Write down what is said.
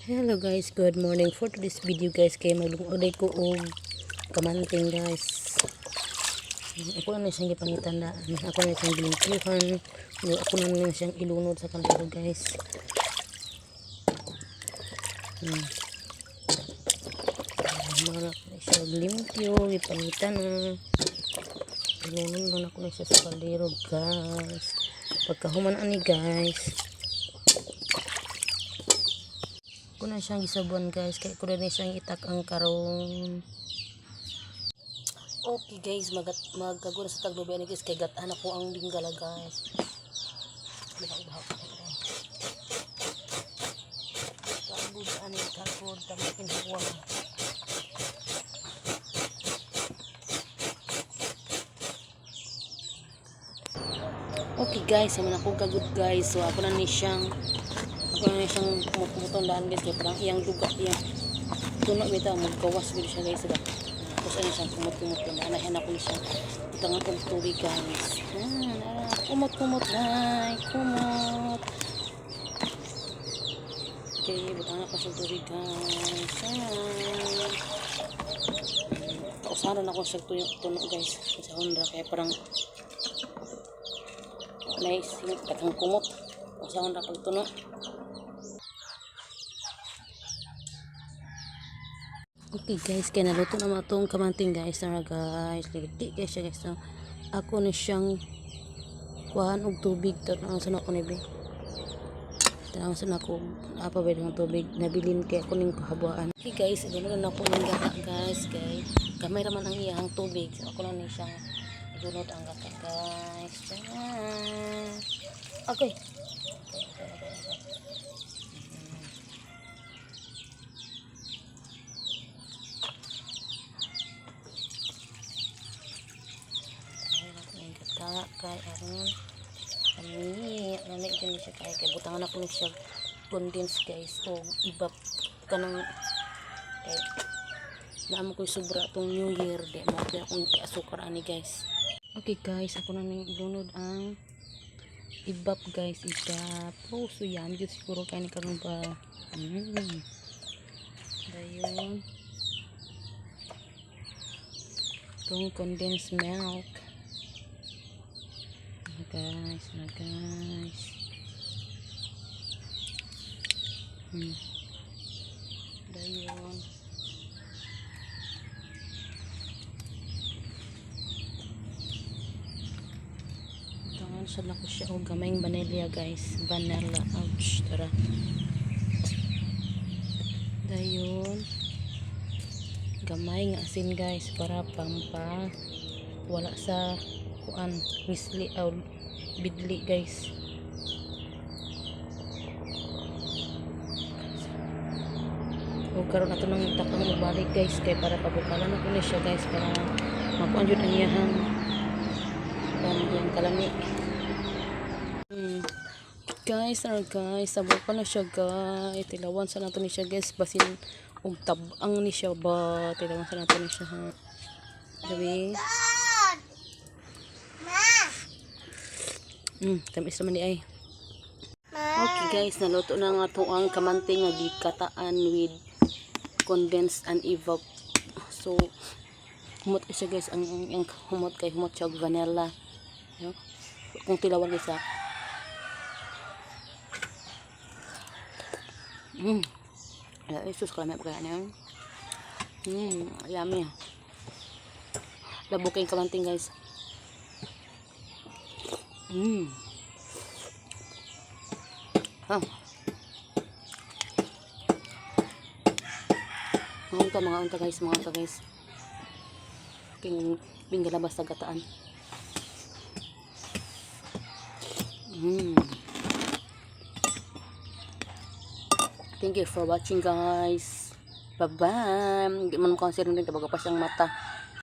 Hello guys, good morning. For today's video guys, kay maglungod ko og kamanting guys. Ako na siyang gipangitandaan. Ako na siyang gilimpihan. Ako na siyang ilunod sa kaldero guys. Mga na siya limpyo, gipangitan na. Ilunod na ako na siya sa kaldero guys. Pagkahuman ani guys. Ko na siyang gisabuan guys, kaya ko na siyang itak ang karong. Okay guys, magkago na sa taglobe ni guys, kay gatan ako ang linggala guys. Bahag-bahag ko na. Kagod ani kagod tamakin huwa. Okay guys, naman ako kagod guys. So ako na ni siyang kumutundaan guys, kaya parang iyang duga iyang tunog bitaw magkawas gud siya guys. Tapos ano siyang kumut-tundaan, anahan ako siya tangan kong tubig guys. Kumot kumot. Okay, butang ako sa tubig guys. Usahan ako sa tunog guys sa Honda, kaya parang nice yung katang kumot usahan ra pagtunog. Okay guys, kaya naluto na matong kamanting guys. Tara guys, ligdi guys siya guys. So, ako na siyang kuhaan og tubig. Tanong sa ako nibi. Tanong sa ako apa ba ng tubig nabilin kay ako ning kahabuan. Okay guys, ilunod na po ng gata guys. Kay kamay raman ang iyang tubig. So, ako na ni siyang ilunod ang gata guys. Okay. Kay aron kami din siya kay butangan ako ni siya condense guys o ibap kanang kay naamo ko sobra tong new year di mo kaya akong asukar ani guys. Okay guys, ako na ning ilunod ang ibap guys, ibap. Oh, so yummy jud siguro kay ni karon ba. Dayon tong condensed milk guys, dayon tangan sa lako siya o gamayng vanilla guys, vanilla. Ouch, tara dayon gamay nga asin guys para pampa wala sa kuan wisli aw bidli guys. O karon ato nang itakang balik guys, kay para pabukalan na ko siya guys para makuan jud ang iyang kalami. Guys, sabukan na siya guys. Tilawan sa nato ni siya guys, basin og tabang ni siya ba, tilawan sa nato ni siya ha. Sabi tamis naman di ay. Okay guys, naluto na nga to ang kamanting nga gikataan with condensed and evap. So humot siya guys, ang humot kay humot siya vanilla. Kung tilawan guys ha. Isus kami kaya niyan. Yummy. Labo kay kamanting guys. Mga unta guys. Pinggalabas sa gataan. Thank you for watching guys. Bye bye. Hindi man ko ang siring din kabaga pa siyang mata.